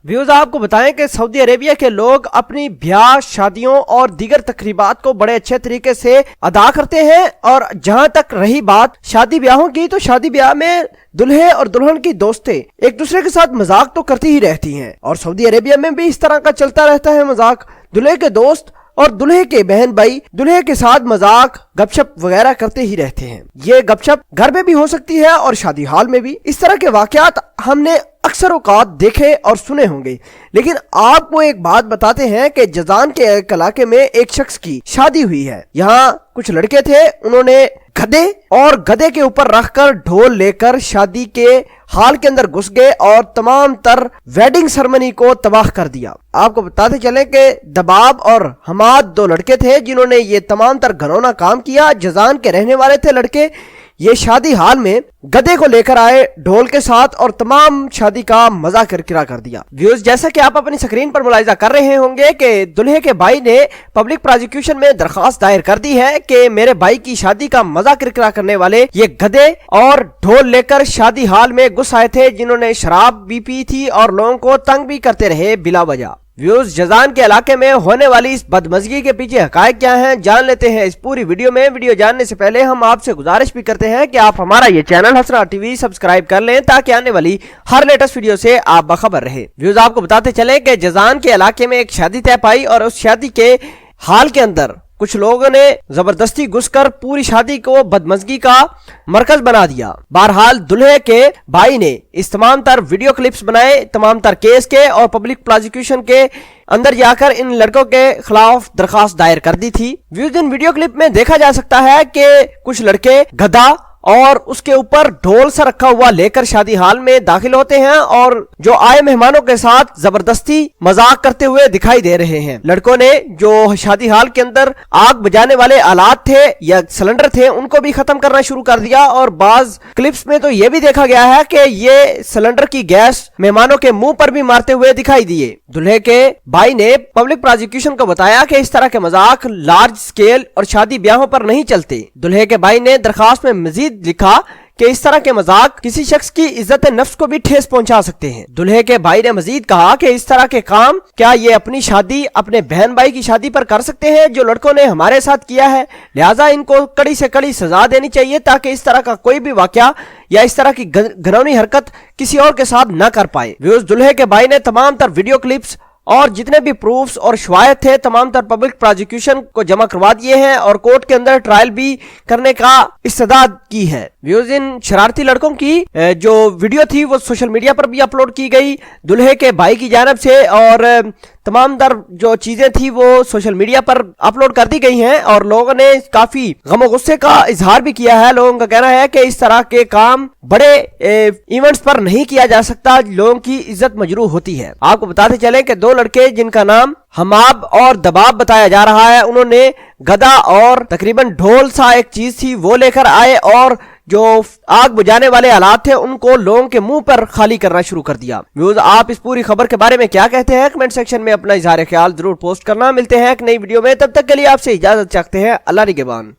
Views आपको बताएं कि सऊदी अरेबिया के लोग अपनी ब्याह, शादियों और दीगर तकरीबात को बड़े अच्छे तरीके से अदा करते हैं। और जहां तक रही बात शादी ब्याहों की, तो शादी ब्याह में दुल्हे और दुल्हन की दोस्तें एक दूसरे के साथ मजाक तो करती ही रहती हैं और सऊदी अरेबिया में भी इस तरह का चलता रहता है मजाक। दुल्हे के दोस्त और दुल्हे के बहन भाई दुल्हे के साथ मजाक, गपशप वगैरह करते ही रहते हैं। ये गपशप घर में भी हो सकती है और शादी हाल में भी। इस तरह के वाकयात हमने अक्सर औकात देखे और सुने होंगे, लेकिन आपको एक बात बताते हैं कि जजान के एक इलाके में एक शख्स की शादी हुई है। यहाँ कुछ लड़के थे, उन्होंने गधे के ऊपर रखकर ढोल लेकर शादी के हाल के अंदर घुस गए और तमाम तर वेडिंग सेरेमनी को तबाह कर दिया। आपको बताते चले कि दबाब और हमाद दो लड़के थे जिन्होंने ये तमाम तर घनौना काम किया। जजान के रहने वाले थे लड़के। ये शादी हाल में गधे को लेकर आए ढोल के साथ और तमाम शादी का मजा किरकिरा कर दिया। व्यूज, जैसा कि आप अपनी स्क्रीन पर मुलाहिजा कर रहे होंगे कि दुल्हे के भाई ने पब्लिक प्रोसिक्यूशन में दरखास्त दायर कर दी है कि मेरे भाई की शादी का मजा किरकिरा करने वाले ये गधे और ढोल लेकर शादी हाल में घुस आए थे, जिन्होंने शराब भी पी थी और लोगों को तंग भी करते रहे बिला वजह। व्यूज, जजान के इलाके में होने वाली इस बदमजगी के पीछे हकायक क्या हैं, जान लेते हैं इस पूरी वीडियो में। वीडियो जानने से पहले हम आपसे गुजारिश भी करते हैं कि आप हमारा ये चैनल हसना टीवी सब्सक्राइब कर लें ताकि आने वाली हर लेटेस्ट वीडियो से आप बाखबर रहे। व्यूज, आपको बताते चले कि जजान के इलाके में एक शादी तय पाई और उस शादी के हाल के अंदर कुछ लोगों ने जबरदस्ती घुसकर पूरी शादी को बदमजगी का मरकज बना दिया। बहरहाल दुल्हे के भाई ने इस तमाम तर वीडियो क्लिप्स बनाए, तमाम तर केस के, और पब्लिक प्रोसिक्यूशन के अंदर जाकर इन लड़कों के खिलाफ दरखास्त दायर कर दी थी। व्यूज, इन वीडियो क्लिप में देखा जा सकता है कि कुछ लड़के गधा और उसके ऊपर ढोल सा रखा हुआ लेकर शादी हाल में दाखिल होते हैं और जो आए मेहमानों के साथ जबरदस्ती मजाक करते हुए दिखाई दे रहे हैं। लड़कों ने जो शादी हाल के अंदर आग बुझाने वाले आलात थे या सिलेंडर थे उनको भी खत्म करना शुरू कर दिया और बाज क्लिप्स में तो ये भी देखा गया है कि ये सिलेंडर की गैस मेहमानों के मुंह पर भी मारते हुए दिखाई दिए। दुल्हे के भाई ने पब्लिक प्रोसिक्यूशन को बताया कि इस तरह के मजाक लार्ज स्केल और शादी ब्याहों पर नहीं चलते। दुल्हे के भाई ने दरखास्त में मजीद लिखा कि इस तरह के मजाक किसी शख्स की इज्जत नफ्स को भी ठेस पहुंचा सकते हैं। दुल्हे के भाई ने मजीद कहा कि इस तरह के काम क्या ये अपनी शादी अपने बहन भाई की शादी पर कर सकते हैं जो लड़कों ने हमारे साथ किया है, लिहाजा इनको कड़ी से कड़ी सजा देनी चाहिए ताकि इस तरह का कोई भी वाकया या इस तरह की घिनौनी हरकत किसी और के साथ न कर पाए। व्यूज, दुल्हे के भाई ने तमाम तर वीडियो क्लिप्स और जितने भी प्रूफ्स और शवायद थे तमाम तर पब्लिक प्रोसिक्यूशन को जमा करवा दिए हैं और कोर्ट के अंदर ट्रायल भी करने का इस्तदाद की है। व्यूज, इन शरारती लड़कों की जो वीडियो थी वो सोशल मीडिया पर भी अपलोड की गई दुल्हे के भाई की जानिब से और तमाम दर जो चीजें थी वो सोशल मीडिया पर अपलोड कर दी गई हैं और लोगों ने काफी गम गुस्से का इजहार भी किया है। लोगों का कहना है कि इस तरह के काम बड़े इवेंट्स पर नहीं किया जा सकता, लोगों की इज्जत मजरूह होती है। आपको बताते चले कि दो लड़के जिनका नाम हमाब और दबाब बताया जा रहा है, उन्होंने गधा और तकरीबन ढोल सा एक चीज थी वो लेकर आए और जो आग बुझाने वाले आलात थे उनको लोगों के मुंह पर खाली करना शुरू कर दिया। व्यूज, आप इस पूरी खबर के बारे में क्या कहते हैं कमेंट सेक्शन में अपना इजहार ख्याल जरूर पोस्ट करना। मिलते हैं एक नई वीडियो में, तब तक के लिए आपसे इजाजत चाहते हैं। अल्लाह निगहबान।